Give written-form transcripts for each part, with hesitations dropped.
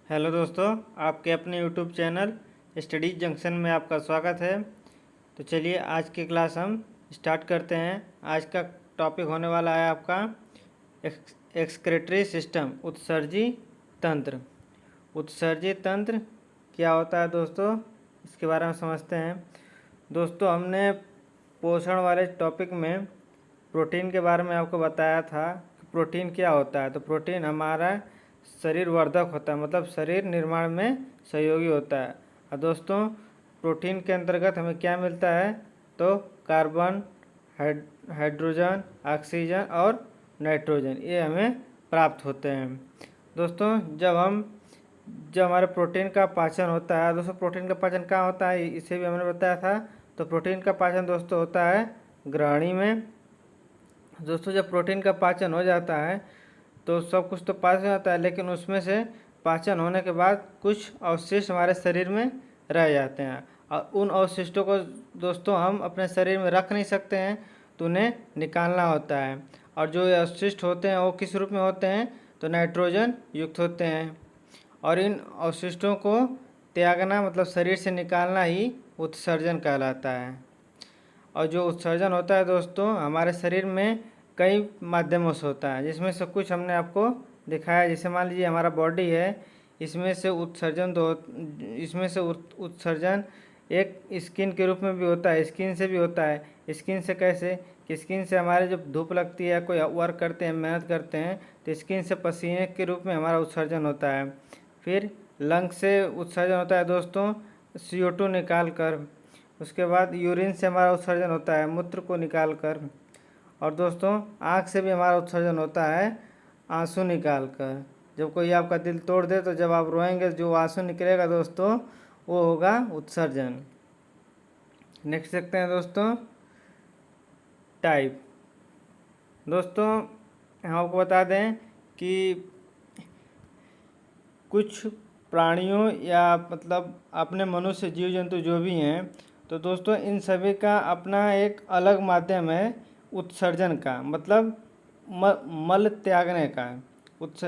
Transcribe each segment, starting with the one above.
Hello दोस्तों, आपके अपने यूट्यूब चैनल स्टडीज जंक्शन में आपका स्वागत है। तो चलिए आज की क्लास हम स्टार्ट करते हैं। आज का टॉपिक होने वाला है आपका एक्सक्रीटरी सिस्टम, उत्सर्जी तंत्र। उत्सर्जी तंत्र क्या होता है दोस्तों, इसके बारे में समझते हैं। दोस्तों, हमने पोषण वाले टॉपिक में प्रोटीन के बारे में आपको बताया था कि प्रोटीन क्या होता है। तो प्रोटीन हमारा शरीर वर्धक होता है, मतलब शरीर निर्माण में सहयोगी होता है। और दोस्तों, प्रोटीन के अंतर्गत हमें क्या मिलता है, तो कार्बन, हाइड्रोजन, ऑक्सीजन और नाइट्रोजन, ये हमें प्राप्त होते हैं। दोस्तों, जब हमारे प्रोटीन का पाचन होता है, दोस्तों प्रोटीन का पाचन कहाँ होता है, इसे भी हमने बताया था। तो प्रोटीन का पाचन दोस्तों होता है ग्रहणी में। दोस्तों, जब प्रोटीन का पाचन हो जाता है तो सब कुछ तो पाचन हो जाता है, लेकिन उसमें से पाचन होने के बाद कुछ अवशिष्ट हमारे शरीर में रह जाते हैं। और उन अवशिष्टों को दोस्तों हम अपने शरीर में रख नहीं सकते हैं, तो उन्हें निकालना होता है। और जो अवशिष्ट होते हैं वो किस रूप में होते हैं, तो नाइट्रोजन युक्त होते हैं। और इन अवशिष्टों को त्यागना, मतलब शरीर से निकालना ही उत्सर्जन कहलाता है। और जो उत्सर्जन होता है दोस्तों, हमारे शरीर में कई माध्यमों से होता है, जिसमें से कुछ हमने आपको दिखाया। जैसे मान लीजिए हमारा बॉडी है, इसमें से उत्सर्जन एक स्किन के रूप में भी होता है, स्किन से भी होता है। स्किन से कैसे कि स्किन से हमारे जब धूप लगती है, कोई वर्क करते हैं, मेहनत करते हैं, तो स्किन से पसीने के रूप में हमारा उत्सर्जन होता है। फिर लंग से उत्सर्जन होता है दोस्तों, CO2 निकाल कर। उसके बाद यूरिन से हमारा उत्सर्जन होता है, मूत्र को निकाल कर। और दोस्तों, आँख से भी हमारा उत्सर्जन होता है, आंसू निकाल कर। जब कोई आपका दिल तोड़ दे तो जब आप रोएंगे जो आंसू निकलेगा दोस्तों, वो होगा उत्सर्जन। नेक्स्ट देखते हैं दोस्तों, टाइप। दोस्तों, हम आपको बता दें कि कुछ प्राणियों या मतलब अपने मनुष्य, जीव जंतु जो भी हैं, तो दोस्तों इन सभी का अपना एक अलग माध्यम है उत्सर्जन का, मतलब मल त्यागने का।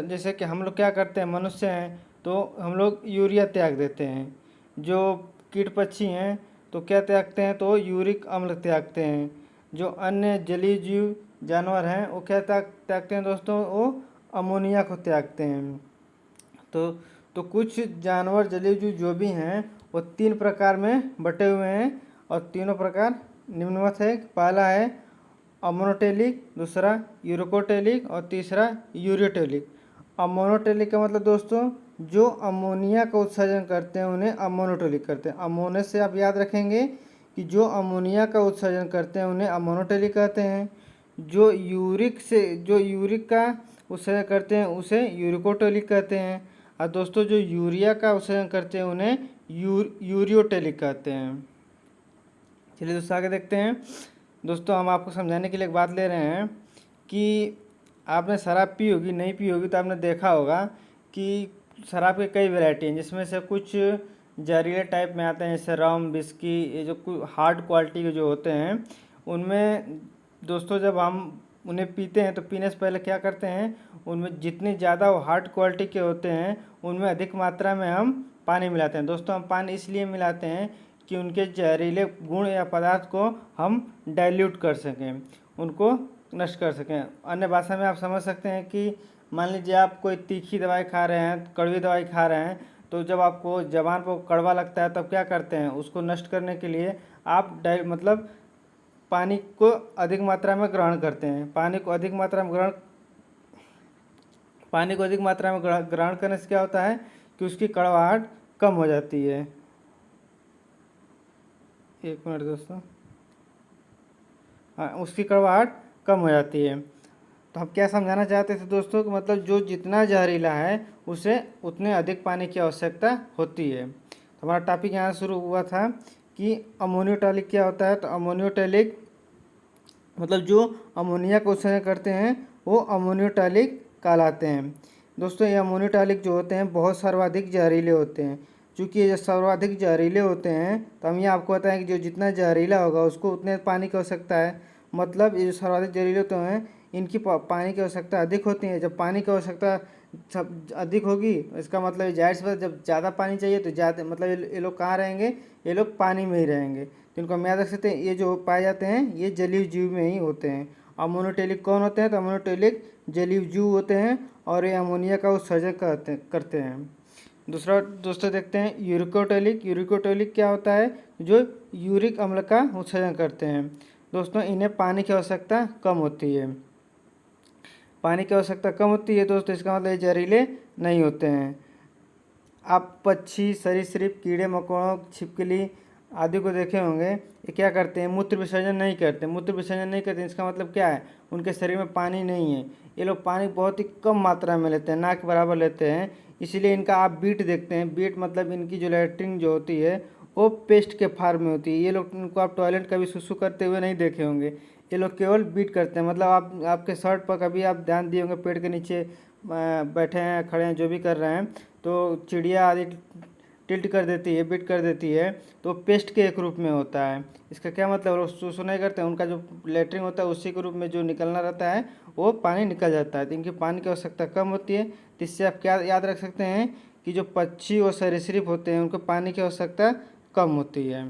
जैसे कि हम लोग क्या करते हैं, मनुष्य हैं तो हम लोग यूरिया त्याग देते हैं। जो कीट पक्षी हैं तो क्या त्यागते हैं, तो यूरिक अम्ल त्यागते हैं। जो अन्य जलीय जीव जानवर हैं वो क्या त्यागते हैं दोस्तों, वो अमोनिया को त्यागते हैं। तो कुछ जानवर जलीय जीव जो भी हैं वो 3 प्रकार में बटे हुए हैं, और तीनों प्रकार निम्नवत है। पहला है अमोनोटेलिक, दूसरा यूरोकोटेलिक और तीसरा यूरियोटेलिक। अमोनोटेलिक का मतलब दोस्तों, जो अमोनिया का उत्सर्जन करते हैं उन्हें अमोनोटेलिक करते हैं। अमोने से आप याद रखेंगे कि जो अमोनिया का उत्सर्जन करते हैं उन्हें अमोनोटेलिक कहते हैं। जो यूरिक का उत्सर्जन करते हैं उसे यूरिकोटेलिक कहते हैं। और दोस्तों, जो यूरिया का उत्सर्जन करते हैं उन्हें यूरियोटेलिक कहते हैं। चलिए दोस्तों आगे देखते हैं। दोस्तों, हम आपको समझाने के लिए एक बात ले रहे हैं कि आपने शराब पी होगी, नहीं पी होगी, तो आपने देखा होगा कि शराब के कई वैरायटी हैं, जिसमें से कुछ जहरीले टाइप में आते हैं, जैसे रम, विस्की। ये जो हार्ड क्वालिटी के जो होते हैं, उनमें दोस्तों जब हम उन्हें पीते हैं तो पीने से पहले क्या करते हैं, उनमें जितनी ज़्यादा वो हार्ड क्वालिटी के होते हैं उनमें अधिक मात्रा में हम पानी मिलाते हैं। दोस्तों, हम पानी इसलिए मिलाते हैं कि उनके जहरीले गुण या पदार्थ को हम डाइल्यूट कर सकें, उनको नष्ट कर सकें। अन्य भाषा में आप समझ सकते हैं कि मान लीजिए आप कोई तीखी दवाई खा रहे हैं, कड़वी दवाई खा रहे हैं, तो जब आपको ज़बान पर कड़वा लगता है तब क्या करते हैं, उसको नष्ट करने के लिए आप मतलब पानी को अधिक मात्रा में ग्रहण करते हैं। पानी को अधिक मात्रा में ग्रहण करने से क्या होता है कि उसकी कड़वाहट कम हो जाती है। एक मिनट दोस्तों, हाँ, उसकी कड़वाहट कम हो जाती है। तो हम क्या समझाना चाहते थे दोस्तों कि मतलब जो जितना जहरीला है उसे उतने अधिक पानी की आवश्यकता होती है। तो हमारा टॉपिक यहाँ शुरू हुआ था कि अमोनियोटैलिक क्या होता है। तो अमोनियोटैलिक मतलब जो अमोनिया का उत्सर्जन करते हैं वो अमोनियोटैलिक कहलाते हैं। दोस्तों, ये अमोनियोटैलिक जो होते हैं बहुत सर्वाधिक जहरीले होते हैं। चूँकि ये सर्वाधिक जहरीले होते हैं तो हम ये आपको बताएं कि जो जितना जहरीला होगा उसको उतने पानी की आवश्यकता है। मतलब ये जो सर्वाधिक जहरीले होते हैं इनकी पानी की आवश्यकता अधिक होती है। जब पानी की आवश्यकता सब अधिक होगी, इसका मतलब जाहिर सी बात, जब ज़्यादा पानी चाहिए तो ज़्यादा मतलब ये लोग कहाँ रहेंगे, ये लोग पानी में ही रहेंगे। तो इनको हम याद रख सकते हैं, ये जो पाए जाते हैं ये जलीय जीव में ही होते हैं। अमोनोटेलिक कौन होते हैं, तो अमोनोटेलिक जलीय जीव होते हैं और ये अमोनिया का उत्सर्जन करते हैं। दूसरा दोस्तों देखते हैं यूरिकोटोलिक। यूरिकोटोलिक क्या होता है, जो यूरिक अम्ल का उत्सर्जन करते हैं। दोस्तों इन्हें पानी की आवश्यकता कम होती है, पानी की आवश्यकता कम होती है दोस्तों, इसका मतलब ये जहरीले नहीं होते हैं। आप पक्षी, सरीसृप, कीड़े मकोड़ों, छिपकली आदि को देखे होंगे, ये क्या करते हैं, मूत्र विसर्जन नहीं करते। मूत्र विसर्जन नहीं करते इसका मतलब क्या है, उनके शरीर में पानी नहीं है। ये लोग पानी बहुत ही कम मात्रा में लेते हैं, ना के बराबर लेते हैं। इसीलिए इनका आप बीट देखते हैं, बीट मतलब इनकी जो लैट्रिन जो होती है वो पेस्ट के फार्म में होती है। ये लोग, इनको आप टॉयलेट कभी सुसु करते हुए नहीं देखे होंगे, ये लोग केवल बीट करते हैं। मतलब आप आपके शर्ट पर कभी आप ध्यान दिए होंगे, पेड़ के नीचे बैठे हैं, खड़े हैं, जो भी कर रहे हैं, तो चिड़िया आदि टिल्ट कर देती है, बीट कर देती है, तो पेस्ट के एक रूप में होता है। इसका क्या मतलब, वो सुसु नहीं करते हैं, उनका जो लेटरिन होता है उसी के रूप में जो निकलना रहता है वो पानी निकल जाता है। तो इनकी पानी की आवश्यकता कम होती है। तो इससे आप क्या याद रख सकते हैं कि जो पक्षी और सरीसृप होते हैं उनको पानी की आवश्यकता कम होती है।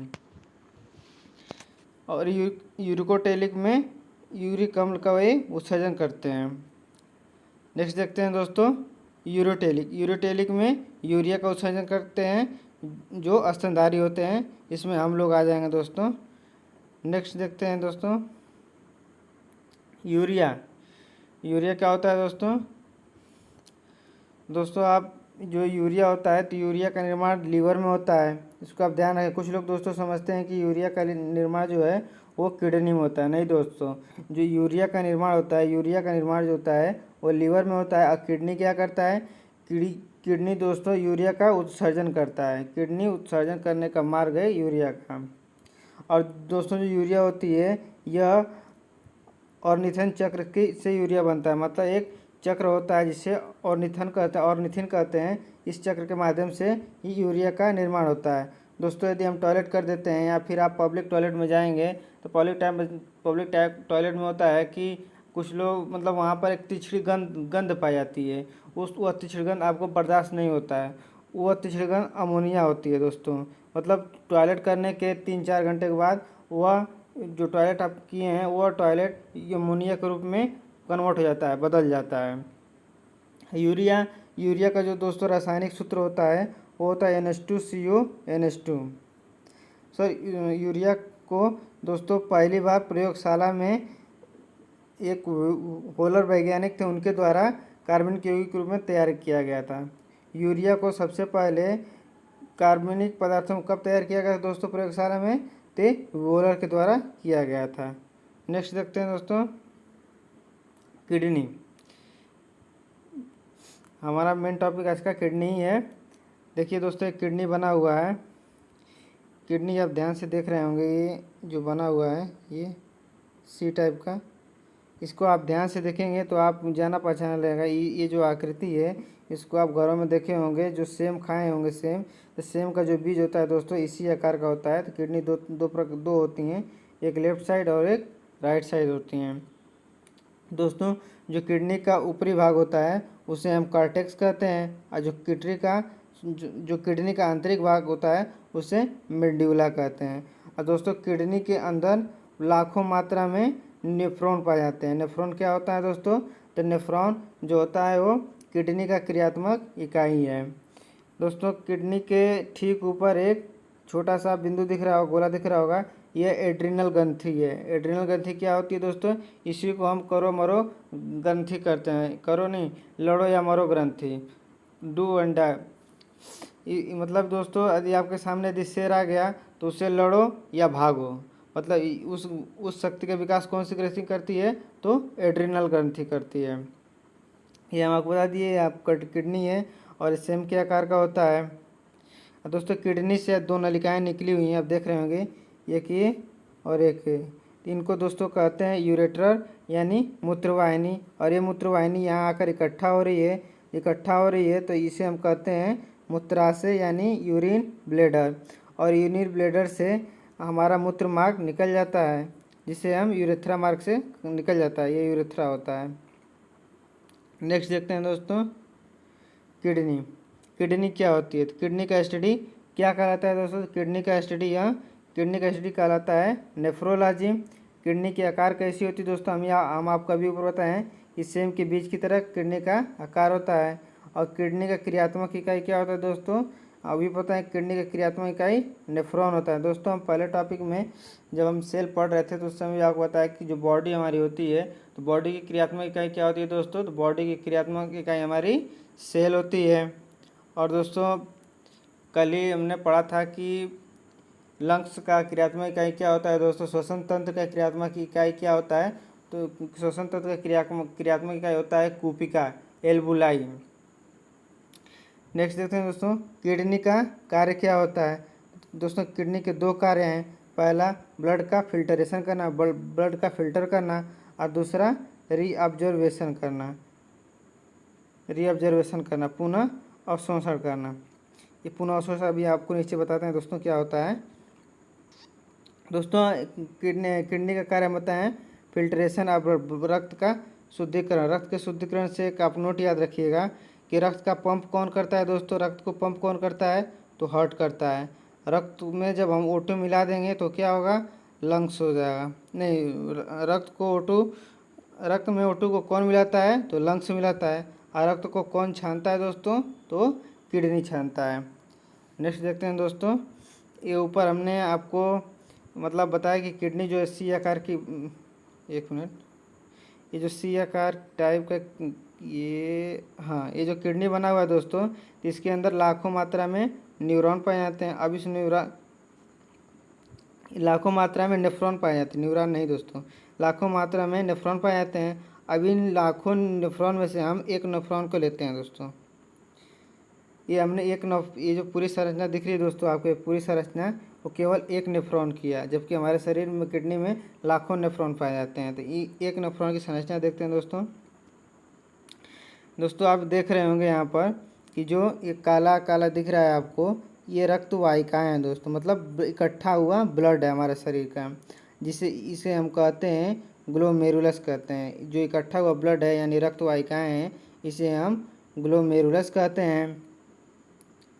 और यूरिकोटेलिक में यूरिक अम्ल का वे उत्सर्जन करते हैं। नेक्स्ट देखते हैं दोस्तों यूरोटेलिक। यूरोटेलिक में यूरिया का उत्सर्जन करते हैं जो स्तनधारी होते हैं, इसमें हम लोग आ जाएंगे दोस्तों। नेक्स्ट देखते हैं दोस्तों यूरिया। यूरिया क्या होता है दोस्तों, दोस्तों आप जो यूरिया होता है, तो यूरिया का निर्माण लीवर में होता है, इसको आप ध्यान रखें। कुछ लोग दोस्तों समझते हैं कि यूरिया का निर्माण जो है वो किडनी में होता है। नहीं दोस्तों, जो यूरिया का निर्माण होता है, यूरिया का निर्माण जो होता है वो लीवर में होता है। और किडनी क्या करता है, किडनी दोस्तों यूरिया का उत्सर्जन करता है। किडनी उत्सर्जन करने का मार्ग है यूरिया का। और दोस्तों जो यूरिया होती है यह ऑर्निथन चक्र की से यूरिया बनता है। मतलब एक चक्र होता है जिसे ऑर्निथन कहते हैं। इस चक्र के माध्यम से ही यूरिया का निर्माण होता है। दोस्तों यदि हम टॉयलेट कर देते हैं या फिर आप पब्लिक टॉयलेट में जाएंगे, तो पब्लिक टॉयलेट में होता है कि कुछ लोग मतलब वहाँ पर एक तिछड़ी गंध पाई जाती है। वह तिछड़ी गंध आपको बर्दाश्त नहीं होता है, वह तिछड़ी गंध अमोनिया होती है दोस्तों। मतलब टॉयलेट करने के 3-4 घंटे के बाद वह जो टॉयलेट आप किए हैं वह टॉयलेट अमोनिया के रूप में कन्वर्ट हो जाता है, बदल जाता है। यूरिया का जो दोस्तों रासायनिक सूत्र होता है वो होता है NH2CO NH2। सर यूरिया को दोस्तों पहली बार प्रयोगशाला में एक होलर वैज्ञानिक थे, उनके द्वारा कार्बनिक यौगिक के रूप में तैयार किया गया था। यूरिया को सबसे पहले कार्बनिक पदार्थों को कब तैयार किया गया था दोस्तों, प्रयोगशाला में, ते वोलर के द्वारा किया गया था। नेक्स्ट देखते हैं दोस्तों किडनी। हमारा मेन टॉपिक आज का किडनी ही है। देखिए दोस्तों एक किडनी बना हुआ है, किडनी आप ध्यान से देख रहे होंगे, ये जो बना हुआ है ये सी टाइप का, इसको आप ध्यान से देखेंगे तो आप जाना पहचाना लगेगा। ये जो आकृति है इसको आप घरों में देखे होंगे, जो सेम खाए होंगे सेम, तो सेम का जो बीज होता है दोस्तों इसी आकार का होता है। तो किडनी दो होती हैं, एक लेफ्ट साइड और एक राइट साइड होती हैं दोस्तों। जो किडनी का ऊपरी भाग होता है उसे हम कार्टेक्स कहते हैं, और जो किडनी का आंतरिक भाग होता है उसे मेड्यूला कहते हैं। और दोस्तों किडनी के अंदर लाखों मात्रा में नेफ्रॉन पाए जाते हैं। नेफ्रॉन क्या होता है दोस्तों, तो नेफ्रॉन जो होता है वो किडनी का क्रियात्मक इकाई है दोस्तों। किडनी के ठीक ऊपर एक छोटा सा बिंदु दिख रहा होगा, गोला दिख रहा होगा, यह एड्रिनल ग्रंथि है। एड्रिनल ग्रंथि क्या होती है दोस्तों, इसी को हम करो मरो ग्रंथि करते हैं, करो नहीं लड़ो या मरो ग्रंथि, डू एंड डाई। मतलब दोस्तों यदि आपके सामने यदि शेर आ गया तो उससे लड़ो या भागो। मतलब उस शक्ति का विकास कौन सी ग्रंथि करती है, तो एड्रिनल ग्रंथि करती है। ये हम आपको बता दिए, आपका किडनी है और सेम के आकार का होता है। दोस्तों किडनी से 2 नलिकाएं निकली हुई हैं, आप देख रहे होंगे, एक ये और एक ये। इनको दोस्तों कहते हैं यूरेटर यानी मूत्रवाहिनी। और ये मूत्रवाहिनी यहाँ आकर इकट्ठा हो रही है तो इसे हम कहते हैं मूत्राशय यानी यूरिन ब्लैडर। और यूरिन ब्लैडर से हमारा मूत्र मार्ग निकल जाता है, जिसे हम यूरेथ्रा मार्ग से निकल जाता है, ये यूरेथ्रा होता है। नेक्स्ट देखते हैं दोस्तों किडनी। किडनी क्या होती है? तो किडनी का स्टडी क्या कहलाता है दोस्तों? किडनी का स्टडी कहलाता है नेफ्रोलॉजी। किडनी की आकार कैसी होती है दोस्तों? हम आपको अभी ऊपर बताएं कि सेम के बीज की तरह किडनी का आकार होता है। और किडनी का क्रियात्मक इकाई क्या होता है दोस्तों? अभी पता है किडनी का क्रियात्मक इकाई नेफ्रॉन होता है। दोस्तों हम पहले टॉपिक में जब हम सेल पढ़ रहे थे तो उस समय आपको बताया कि जो बॉडी हमारी होती है तो बॉडी की क्रियात्मक इकाई क्या होती है दोस्तों? तो बॉडी की क्रियात्मक इकाई हमारी सेल होती है। और दोस्तों कल ही हमने पढ़ा था कि लंग्स का क्रियात्मक इकाई क्या होता है दोस्तों? श्वसन तंत्र का क्रियात्मक इकाई क्या होता है? तो श्वसन तंत्र का क्रियात्मक इकाई होता है कूपिका, एल्बुलाई। नेक्स्ट देखते हैं दोस्तों किडनी का कार्य क्या होता है? दोस्तों किडनी के दो कार्य हैं। पहला ब्लड का फिल्टरेशन करना, ब्लड का फिल्टर करना, और दूसरा रीअब्जर्वेशन करना, पुनः अवशोषण करना। ये पुनः अवशोषण अभी आपको नीचे बताते हैं दोस्तों क्या होता है। दोस्तों किडनी का कार्य होता है फिल्ट्रेशन और रक्त का शुद्धिकरण। रक्त के शुद्धिकरण से एक आप नोट याद रखिएगा कि रक्त का पंप कौन करता है दोस्तों? रक्त को पंप कौन करता है? तो हार्ट करता है। रक्त में जब हम O2 मिला देंगे तो क्या होगा? लंग्स हो जाएगा। नहीं, रक्त में O2 को कौन मिलाता है? तो लंग्स मिलाता है। और रक्त को कौन छानता है दोस्तों? तो किडनी छानता है। नेक्स्ट देखते हैं दोस्तों, ये ऊपर हमने आपको मतलब बताया कि किडनी जो है सी आकार की, एक मिनट, ये जो सी आकार टाइप का ये जो किडनी बना हुआ है दोस्तों, इसके अंदर लाखों मात्रा में न्यूरॉन पाए जाते हैं। अब इस लाखों मात्रा में नेफ्रॉन पाए जाते हैं, न्यूरॉन नहीं दोस्तों, लाखों मात्रा में नेफ्रॉन पाए जाते हैं। अब इन लाखों नेफ्रॉन में से हम एक नेफ्रॉन को लेते हैं दोस्तों। ये हमने ये जो पूरी संरचना दिख रही है दोस्तों आपको, पूरी संरचना वो केवल एक नेफ्रॉन की है, जबकि हमारे शरीर में किडनी में लाखों नेफ्रॉन पाए जाते हैं। तो ये एक नेफ्रॉन की संरचना देखते हैं दोस्तों आप देख रहे होंगे यहाँ पर कि जो ये काला काला दिख रहा है आपको, ये रक्त वाहिकाएँ हैं दोस्तों, मतलब इकट्ठा हुआ ब्लड है हमारे शरीर का, इसे हम कहते हैं ग्लोमेरुलस कहते हैं। जो इकट्ठा हुआ ब्लड है यानी रक्त वाहिकाएँ हैं, इसे हम ग्लोमेरुलस कहते हैं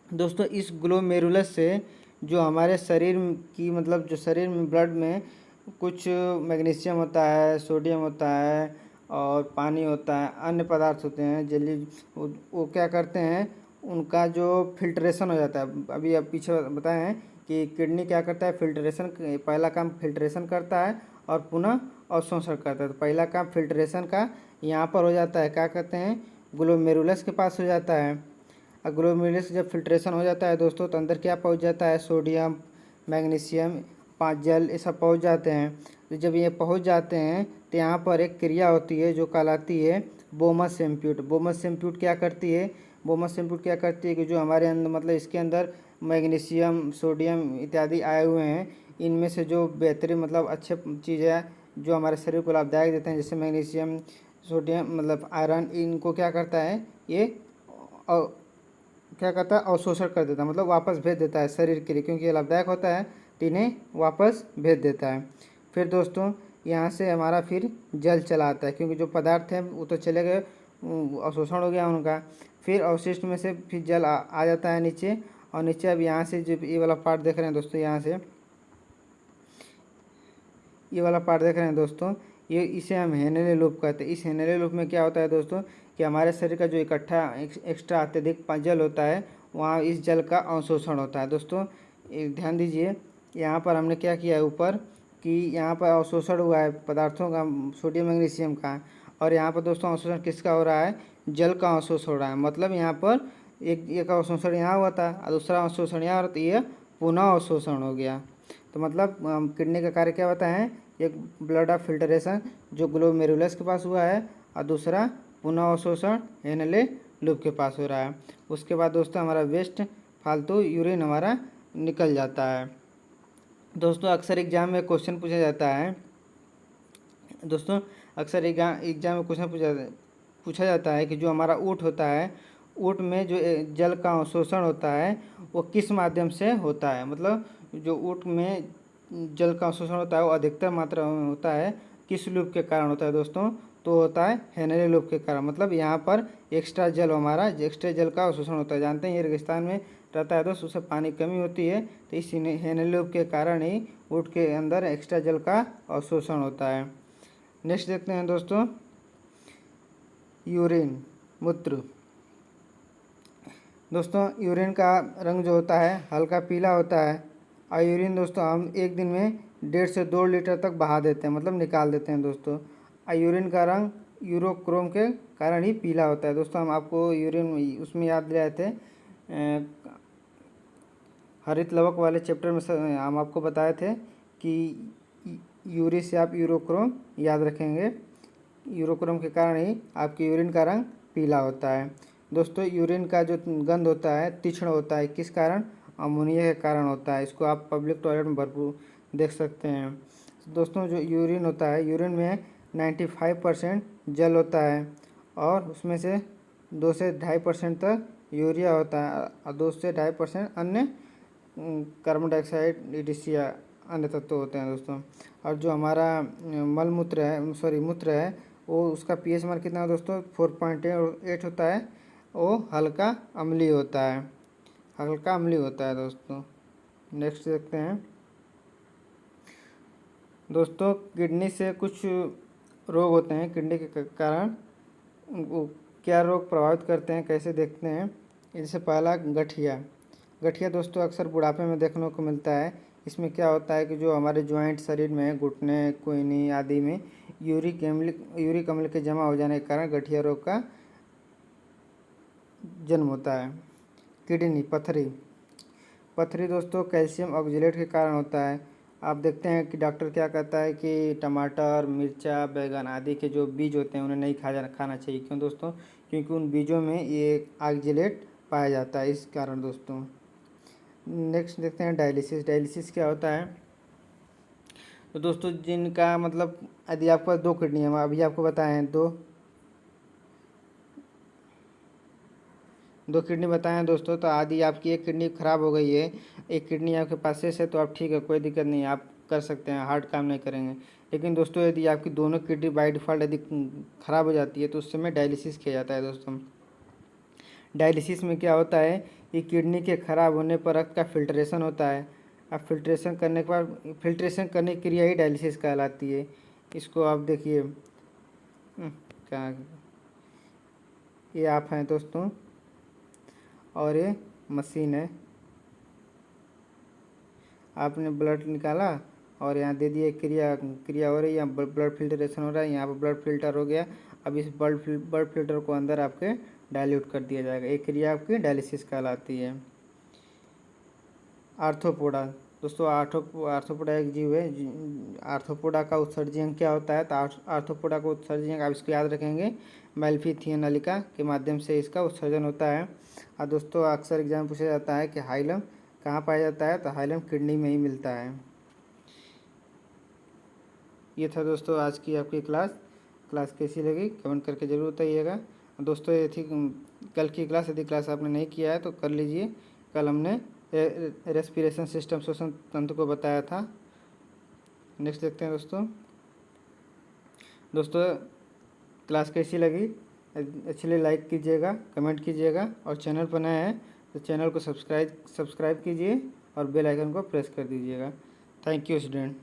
दोस्तों। इस ग्लोमेरुलस से जो हमारे शरीर की मतलब जो शरीर में ब्लड में कुछ मैग्नीशियम होता है, सोडियम होता है और पानी होता है, अन्य पदार्थ होते हैं जली, वो क्या करते हैं, उनका जो फिल्ट्रेशन हो जाता है। अभी आप पीछे बताए हैं कि किडनी क्या करता है? फिल्ट्रेशन, पहला काम फिल्ट्रेशन करता है और पुनः अवशोषण करता है। तो पहला काम फिल्ट्रेशन का यहाँ पर हो जाता है, क्या कहते हैं, ग्लोमेरुलस के पास हो जाता है। और ग्लोमेरुलस जब फिल्ट्रेशन हो जाता है दोस्तों तो अंदर क्या पहुँच जाता है? सोडियम, मैग्नीशियम, जल, ये सब पहुँच जाते हैं। तो जब ये पहुँच जाते हैं तो यहाँ पर एक क्रिया होती है जो कहलाती है बोमस इम्प्यूट। बोमस इम्प्यूट क्या करती है? बोमस इम्प्यूट क्या करती है कि जो हमारे अंदर मतलब इसके अंदर मैग्नीशियम, सोडियम इत्यादि आए हुए हैं, इनमें से जो बेहतरीन मतलब अच्छे चीज़ें जो हमारे शरीर को लाभदायक देते हैं, जैसे मैग्नीशियम, सोडियम मतलब आयरन, इनको क्या करता है, ये क्या करता है? अवशोषण कर देता है, मतलब वापस भेज देता है शरीर के लिए, क्योंकि ये लाभदायक होता है तो इन्हें वापस भेज देता है। फिर दोस्तों यहाँ से हमारा फिर जल चला आता है, क्योंकि जो पदार्थ हैं वो तो चले गए, अवशोषण हो गया उनका। फिर अवशिष्ट में से फिर जल आ जाता है नीचे, और नीचे अब यहाँ से जो ये वाला पार्ट देख रहे हैं दोस्तों, यहाँ से ये वाला पार्ट देख रहे हैं दोस्तों, ये इसे हम हेनेले लूप कहते हैं। इस हेनेले लूप में क्या होता है दोस्तों कि हमारे शरीर का जो इकट्ठा एक्स्ट्रा अत्यधिक जल होता है, वहाँ इस जल का अवशोषण होता है दोस्तों। ध्यान दीजिए, यहाँ पर हमने क्या किया है ऊपर कि यहाँ पर अवशोषण हुआ है पदार्थों का, सोडियम मैग्नीशियम का, और यहाँ पर दोस्तों अवशोषण किसका हो रहा है? जल का अवशोषण हो रहा है। मतलब यहाँ पर एक अवशोषण यहाँ हुआ था और दूसरा अवशोषण यहाँ, और ये पुनः अवशोषण हो गया। तो मतलब किडनी का कार्य क्या होता है? एक ब्लड ऑफ फिल्टरेशन जो ग्लोमेरुलस के पास हुआ है, और दूसरा पुनः अवशोषण हेनेले लूप के पास हो रहा है। उसके बाद दोस्तों हमारा वेस्ट फालतू यूरिन हमारा निकल जाता है। दोस्तों अक्सर एग्जाम में क्वेश्चन पूछा जाता है दोस्तों, अक्सर एग्जाम में क्वेश्चन पूछा जाता है कि जो हमारा ऊँट होता है, ऊँट में जो जल का अवशोषण होता है वो किस माध्यम से होता है? मतलब जो ऊँट में जल का अवशोषण होता है वो अधिकतर मात्रा में होता है किस लूप के कारण होता है दोस्तों? तो होता है हेनरी लूप के कारण, मतलब यहाँ पर एक्स्ट्रा जल हमारा एक्स्ट्रा जल का अवशोषण होता है। जानते हैं ये रेगिस्तान में रहता है दोस्तों, उससे पानी कमी होती है, तो इस हेनरी लूप के कारण ही ऊँट के अंदर एक्स्ट्रा जल का अवशोषण होता है। नेक्स्ट देखते हैं दोस्तों, यूरिन, मूत्र। दोस्तों यूरिन का रंग जो होता है हल्का पीला होता है, और यूरिन दोस्तों हम एक दिन में 1.5 से 2 लीटर तक बहा देते हैं, मतलब निकाल देते हैं दोस्तों। और यूरिन का रंग यूरोक्रोम के कारण ही पीला होता है। दोस्तों हम आपको यूरिन उसमें याद दिलाए थे, हरित लवक वाले चैप्टर में हम आपको बताए थे कि यूरी से आप यूरोक्रोम याद रखेंगे, यूरोक्रोम के कारण ही आपके यूरिन का रंग पीला होता है। दोस्तों यूरिन का जो गंध होता है तीक्ष्ण होता है, किस कारण? अमोनिया के कारण होता है। इसको आप पब्लिक टॉयलेट में भरपूर देख सकते हैं। दोस्तों जो यूरिन होता है, यूरिन में 95% जल होता है, और उसमें से 2 से 2.5% तक यूरिया होता है, और 2 से 2.5% अन्य कार्बन डाइऑक्साइड ईटीसी अन्य तत्व होते हैं दोस्तों। और जो हमारा मूत्र है वो उसका पीएच मान कितना है दोस्तों? 4.8 होता है। वो हल्का अम्लीय होता है, हल्का अम्लीय होता है दोस्तों। नेक्स्ट देखते हैं दोस्तों, किडनी से कुछ रोग होते हैं, किडनी के कारण उनको क्या रोग प्रभावित करते हैं, कैसे देखते हैं। इससे पहला गठिया। गठिया दोस्तों अक्सर बुढ़ापे में देखने को मिलता है। इसमें क्या होता है कि जो हमारे जॉइंट शरीर में घुटने, कोहनी आदि में यूरिक अम्ल के जमा हो जाने के कारण गठिया रोग का जन्म होता है। किडनी, पथरी दोस्तों कैल्शियम ऑक्जेलेट के कारण होता है। आप देखते हैं कि डॉक्टर क्या कहता है कि टमाटर, मिर्चा, बैगन आदि के जो बीज होते हैं उन्हें नहीं खाना चाहिए। क्यों दोस्तों? क्योंकि उन बीजों में ये ऑक्जेलेट पाया जाता है, इस कारण दोस्तों। नेक्स्ट देखते हैं डायलिसिस। डायलिसिस क्या होता है? तो दोस्तों जिनका मतलब यदि आपके पास 2 किडनी है, अभी आपको बताए हैं दो किडनी बताए हैं दोस्तों, तो आदि आपकी एक किडनी खराब हो गई है, एक किडनी आपके पास शेष है, तो आप ठीक है, कोई दिक्कत नहीं है, आप कर सकते हैं, हार्ट काम नहीं करेंगे। लेकिन दोस्तों यदि आपकी दोनों किडनी बाई डिफ़ॉल्ट यदि खराब हो जाती है तो उस समय डायलिसिस किया जाता है दोस्तों। डायलिसिस में क्या होता है कि किडनी के खराब होने पर रक्त का फिल्ट्रेशन होता है। अब फिल्ट्रेशन करने के बाद फिल्ट्रेशन करने की क्रिया ही डायलिसिस कहलाती है। इसको आप देखिए, क्या ये आप हैं दोस्तों, और ये मशीन है। आपने ब्लड निकाला और यहाँ दे दिए, क्रिया हो रही है, यहाँ ब्लड फिल्ट्रेशन हो रहा है, यहाँ पर ब्लड फिल्टर हो गया। अब इस ब्लड फिल्टर को अंदर आपके डाइल्यूट कर दिया जाएगा। एक क्रिया आपकी डायलिसिस कहलाती है। आर्थ्रोपोडा दोस्तों, आर्थ्रोपोडा एक जीव है। आर्थ्रोपोडा का उत्सर्जन क्या होता है? तो आर्थ्रोपोडा का उत्सर्जन आप इसको याद रखेंगे, मैल्फिथियन नलिका के माध्यम से इसका उत्सर्जन होता है। और दोस्तों अक्सर एग्जाम पूछा जाता है कि हाइलम कहाँ पाया जाता है? तो हाइलम किडनी में ही मिलता है। ये था दोस्तों आज की आपकी क्लास कैसी लगी कमेंट करके ज़रूर बताइएगा दोस्तों। ये थी कल की क्लास, यदि क्लास आपने नहीं किया है तो कर लीजिए। कल हमने रेस्पिरेशन सिस्टम, श्वसन तंत्र को बताया था। नेक्स्ट देखते हैं दोस्तों क्लास कैसी लगी अच्छी लगी लाइक कीजिएगा, कमेंट कीजिएगा, और चैनल पर नया है तो चैनल को सब्सक्राइब कीजिए और बेल आइकन को प्रेस कर दीजिएगा। Thank you student.